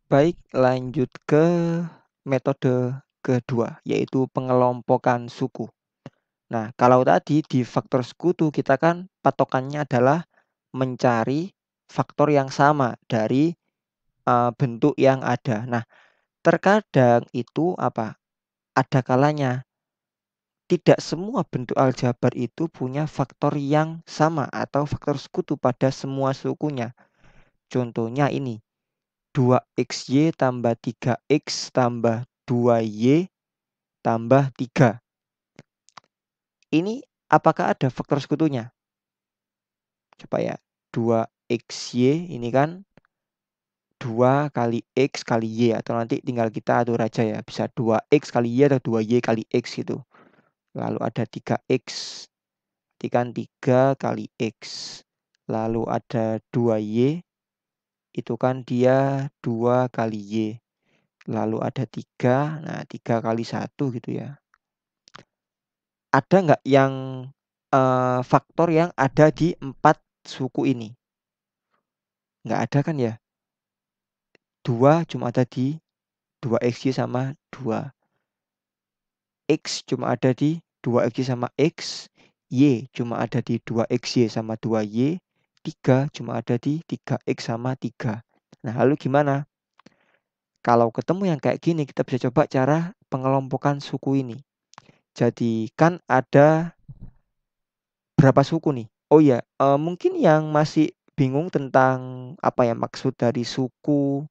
Baik, lanjut ke metode kedua, yaitu pengelompokan suku. Nah, kalau tadi di faktor sekutu kita kan patokannya adalah mencari faktor yang sama dari bentuk yang ada. Nah, terkadang itu apa? Ada kalanya tidak semua bentuk aljabar itu punya faktor yang sama atau faktor sekutu pada semua sukunya. Contohnya ini, 2xy tambah 3x tambah 2y tambah 3. Ini apakah ada faktor sekutunya? Coba ya, 2xy ini kan 2 kali x kali y, atau nanti tinggal kita atur aja ya, bisa 2x kali y atau 2y kali x gitu. Lalu ada 3x, berarti kan 3 kali x. Lalu ada 2y, itu kan dia 2 kali y. Lalu ada 3, nah 3 kali 1 gitu ya. Ada nggak yang faktor yang ada di 4 suku ini? Nggak ada kan ya? 2 cuma ada di 2xy sama 2. X cuma ada di 2xy sama x. Y cuma ada di 2xy sama 2y. 3 cuma ada di 3x sama 3. Nah, lalu gimana? Kalau ketemu yang kayak gini, kita bisa coba cara pengelompokan suku ini. Jadi kan ada berapa suku nih? Oh iya, mungkin yang masih bingung tentang apa ya maksud dari suku,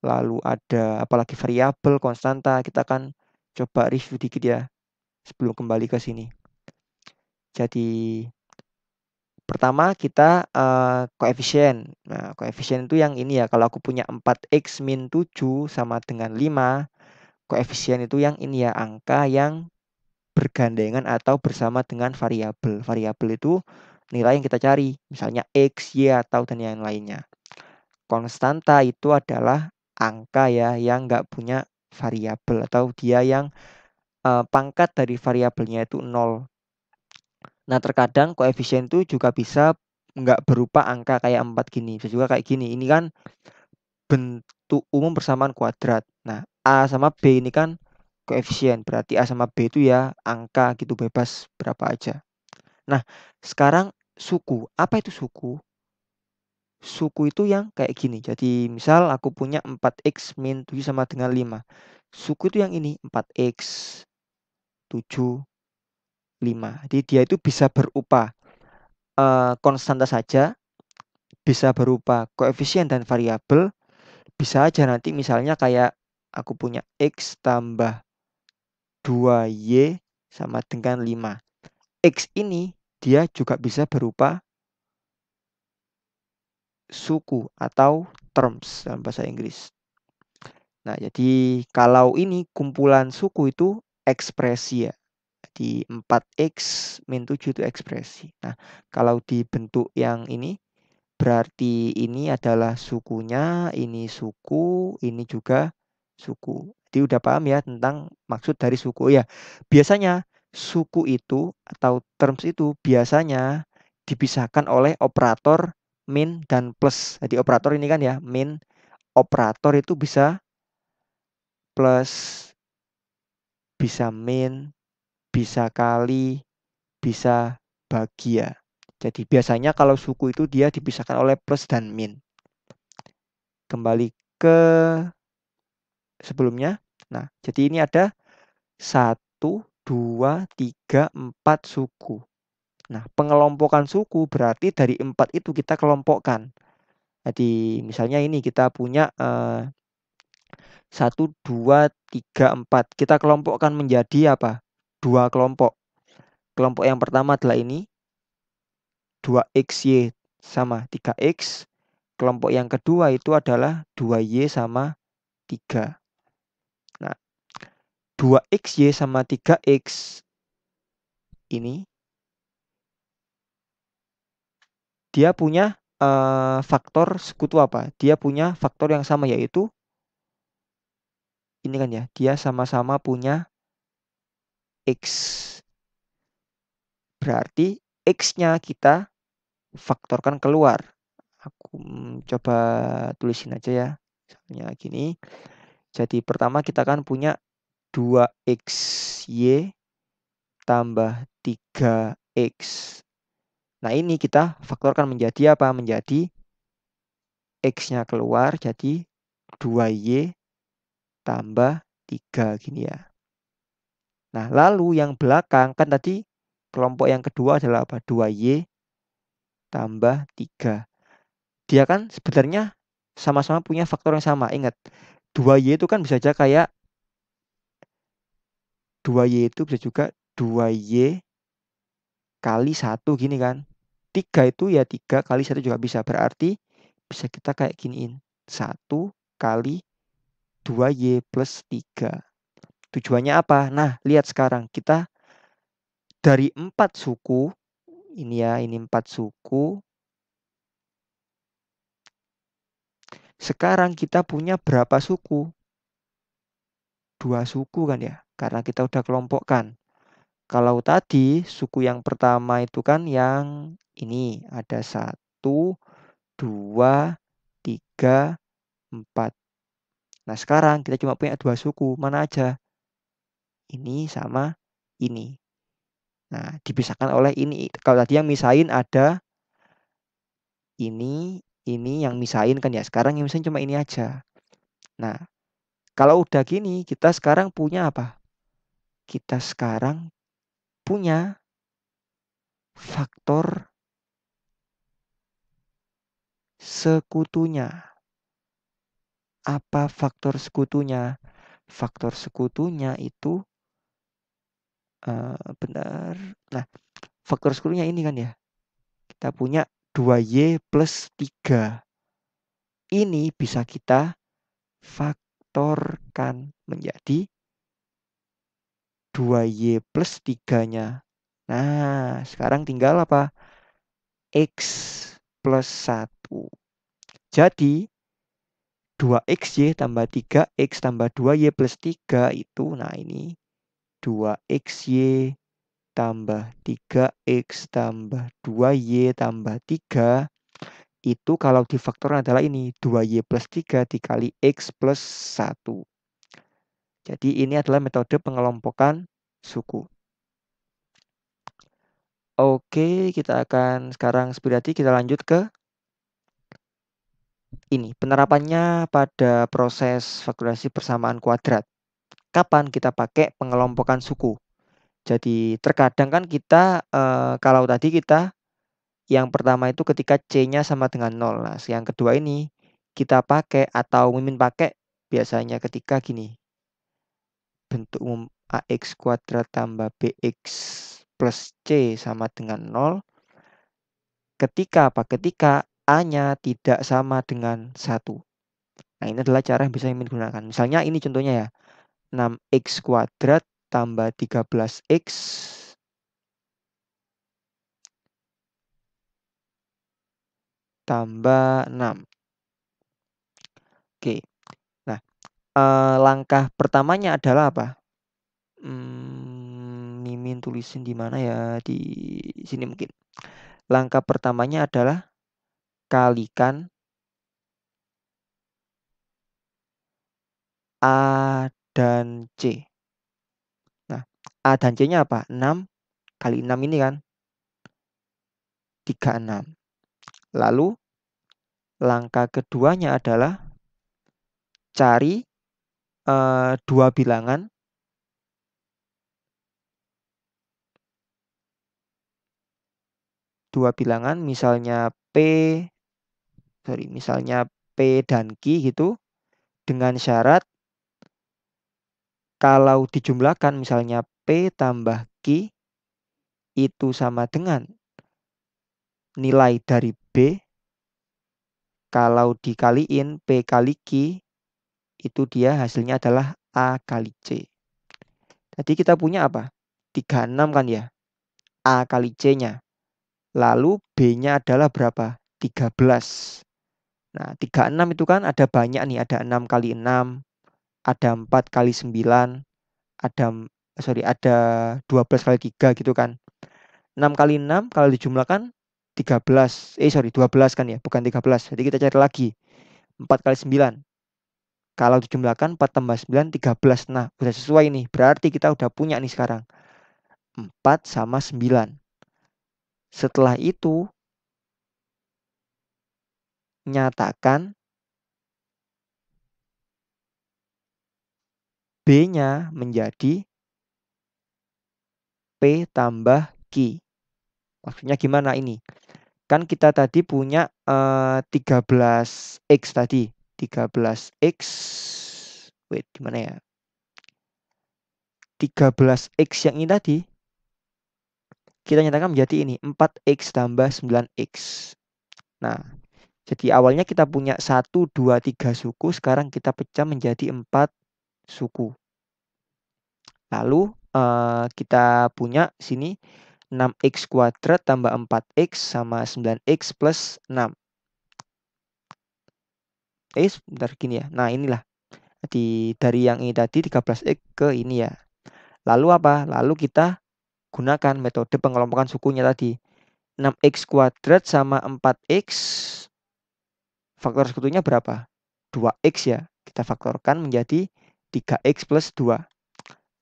lalu ada apalagi variabel, konstanta, kita kan coba review dikit ya sebelum kembali ke sini. Jadi pertama kita koefisien. Nah, koefisien itu yang ini ya, kalau aku punya 4x min 7 sama dengan 5, koefisien itu yang ini ya, angka yang bergandengan atau bersama dengan variabel. Variabel itu nilai yang kita cari, misalnya x, y, atau dan yang lainnya. Konstanta itu adalah angka ya yang nggak punya variabel atau dia yang pangkat dari variabelnya itu 0. Nah, terkadang koefisien itu juga bisa nggak berupa angka kayak 4 gini, bisa juga kayak gini. Ini kan bentuk umum persamaan kuadrat. Nah, A sama B ini kan koefisien, berarti A sama B itu ya angka gitu, bebas berapa aja. Nah, sekarang suku. Apa itu suku? Suku itu yang kayak gini. Jadi misal aku punya 4x min 7 sama dengan 5. Suku itu yang ini, 4x, 7, 5. Jadi dia itu bisa berupa konstanta saja, bisa berupa koefisien dan variabel, bisa aja nanti misalnya kayak aku punya x tambah 2y sama dengan 5. X ini dia juga bisa berupa suku atau terms dalam bahasa Inggris. Nah, jadi kalau ini kumpulan suku itu ekspresi ya. Di 4x min 7 itu ekspresi. Nah, kalau di bentuk yang ini berarti ini adalah sukunya, ini suku, ini juga suku. Jadi udah paham ya tentang maksud dari suku ya. Biasanya suku itu atau terms itu biasanya dipisahkan oleh operator min dan plus. Jadi operator ini kan ya min, operator itu bisa plus, bisa min, bisa kali, bisa bagi ya. Jadi biasanya kalau suku itu dia dipisahkan oleh plus dan min. Kembali ke sebelumnya. Nah, jadi ini ada 1, 2, 3, 4 suku. Nah, pengelompokan suku berarti dari 4 itu kita kelompokkan. Jadi misalnya ini kita punya 1, 2, 3, 4. Kita kelompokkan menjadi apa? 2 kelompok. Kelompok yang pertama adalah ini, 2xy sama 3x. Kelompok yang kedua itu adalah 2y sama 3. Nah, 2xy sama 3x ini dia punya faktor sekutu apa? Dia punya faktor yang sama, yaitu ini kan ya, dia sama-sama punya x. Berarti x-nya kita faktorkan keluar. Aku coba tulisin aja ya. Misalnya gini. Jadi pertama kita kan punya 2xy tambah 3x. Nah, ini kita faktorkan menjadi apa? Menjadi x-nya keluar, jadi 2y tambah 3 gini ya. Nah, lalu yang belakang kan tadi kelompok yang kedua adalah apa? 2y tambah 3. Dia kan sebenarnya sama-sama punya faktor yang sama. Ingat, 2y itu kan bisa aja kayak 2y itu bisa juga 2y kali 1 gini kan. 3 itu ya 3 kali 1 juga bisa. Berarti bisa kita kayak giniin. 1 kali 2y plus 3. Tujuannya apa? Nah, lihat sekarang. Kita dari 4 suku. Ini ya, ini 4 suku. Sekarang kita punya berapa suku? 2 suku kan ya. Karena kita udah kelompokkan. Kalau tadi suku yang pertama itu kan yang ini. Ada 1, 2, 3, 4. Nah, sekarang kita cuma punya 2 suku. Mana aja? Ini sama ini. Nah, dipisahkan oleh ini. Kalau tadi yang misahin ada ini yang misahin kan ya. Sekarang yang misahin cuma ini aja. Nah, kalau udah gini, kita sekarang punya apa? Kita sekarang punya faktor sekutunya. Apa faktor sekutunya? Faktor sekutunya itu benar. Nah, faktor sekutunya ini kan ya. Kita punya 2y plus 3. Ini bisa kita faktorkan menjadi 2y plus 3-nya. Nah, sekarang tinggal apa? X plus 1. Jadi, 2xy tambah 3x tambah 2y plus 3 itu, nah ini 2xy tambah 3x tambah 2y tambah 3 itu kalau difaktor adalah ini 2y plus 3 dikali x plus 1. Jadi ini adalah metode pengelompokan suku. Oke, kita akan sekarang seperti kita lanjut ke ini. Penerapannya pada proses faktorisasi persamaan kuadrat. Kapan kita pakai pengelompokan suku? Jadi terkadang kan kita kalau tadi kita yang pertama itu ketika C-nya sama dengan 0. Nah, yang kedua ini kita pakai atau Mimin pakai biasanya ketika gini. Bentuk umum AX kuadrat tambah BX plus C sama dengan 0. Ketika apa? Ketika A-nya tidak sama dengan 1. Nah, ini adalah cara yang bisa Mimin gunakan. Misalnya ini contohnya ya. 6x kuadrat tambah 13x tambah 6. Oke. Nah, langkah pertamanya adalah apa? Mimin tulisin di mana ya? Di sini mungkin. Langkah pertamanya adalah kalikan A dan C. Nah, A dan C-nya apa? 6 kali 6 ini kan 36. Lalu langkah keduanya adalah cari dua bilangan. Dua bilangan misalnya misalnya P dan Q gitu, dengan syarat kalau dijumlahkan misalnya P tambah Q itu sama dengan nilai dari B, kalau dikaliin P kali Q itu dia hasilnya adalah A kali C. Tadi kita punya apa? 36 kan ya? A kali C-nya. Lalu B-nya adalah berapa? 13. Nah, 36 itu kan ada banyak nih. Ada 6 kali 6. Ada 4 kali 9. Ada 12 kali 3 gitu kan. 6 kali 6 kalau dijumlahkan 12 kan ya. Bukan 13. Jadi kita cari lagi. 4 kali 9. Kalau dijumlahkan 4 tambah 9, 13. Nah, udah sesuai nih. Berarti kita udah punya nih sekarang. 4 sama 9. Setelah itu, nyatakan B-nya menjadi P tambah Q. Maksudnya gimana ini? Kan kita tadi punya 13X tadi. 13X. Wait, gimana ya? 13X yang ini tadi. Kita nyatakan menjadi ini. 4X tambah 9X. Nah, jadi awalnya kita punya 1, 2, 3 suku. Sekarang kita pecah menjadi 4 suku. Lalu kita punya sini 6X kuadrat tambah 4X sama 9X plus 6. Bentar gini ya. Nah, inilah. Dari yang ini tadi 13X ke ini ya. Lalu apa? Lalu kita gunakan metode pengelompokan sukunya tadi. 6X kuadrat sama 4X. Faktor sekutunya berapa? 2X ya. Kita faktorkan menjadi 3X plus 2.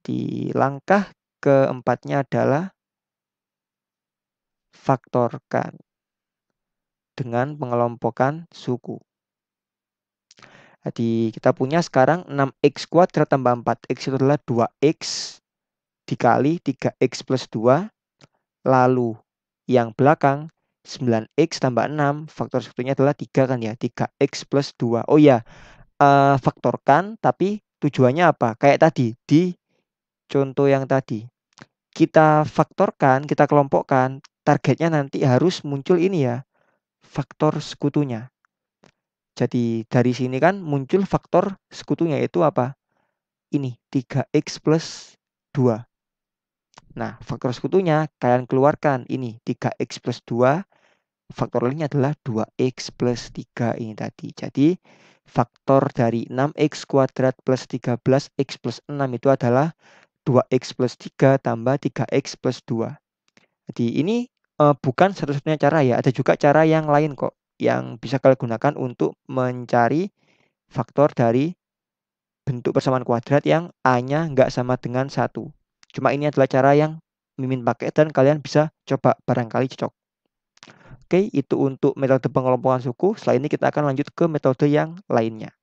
Di langkah keempatnya adalah faktorkan dengan pengelompokan suku. Jadi kita punya sekarang 6X kuadrat tambah 4X itu adalah 2X dikali 3X plus 2. Lalu yang belakang 9X tambah 6, faktor sekutunya adalah 3 kan ya, 3X plus 2. Oh ya, faktorkan tapi tujuannya apa? Kayak tadi, di contoh yang tadi. Kita faktorkan, kita kelompokkan, targetnya nanti harus muncul ini ya, faktor sekutunya. Jadi dari sini kan muncul faktor sekutunya itu apa? Ini 3X plus 2. Nah, faktor sekutunya kalian keluarkan ini 3X plus 2. Faktor lainnya adalah 2X plus 3 ini tadi. Jadi faktor dari 6X kuadrat plus 13X plus 6 itu adalah 2X plus 3 tambah 3X plus 2. Jadi ini bukan satu-satunya cara ya. Ada juga cara yang lain kok. Yang bisa kalian gunakan untuk mencari faktor dari bentuk persamaan kuadrat yang A-nya nggak sama dengan 1. Cuma ini adalah cara yang Mimin pakai dan kalian bisa coba barangkali cocok. Oke, itu untuk metode pengelompokan suku. Setelah ini kita akan lanjut ke metode yang lainnya.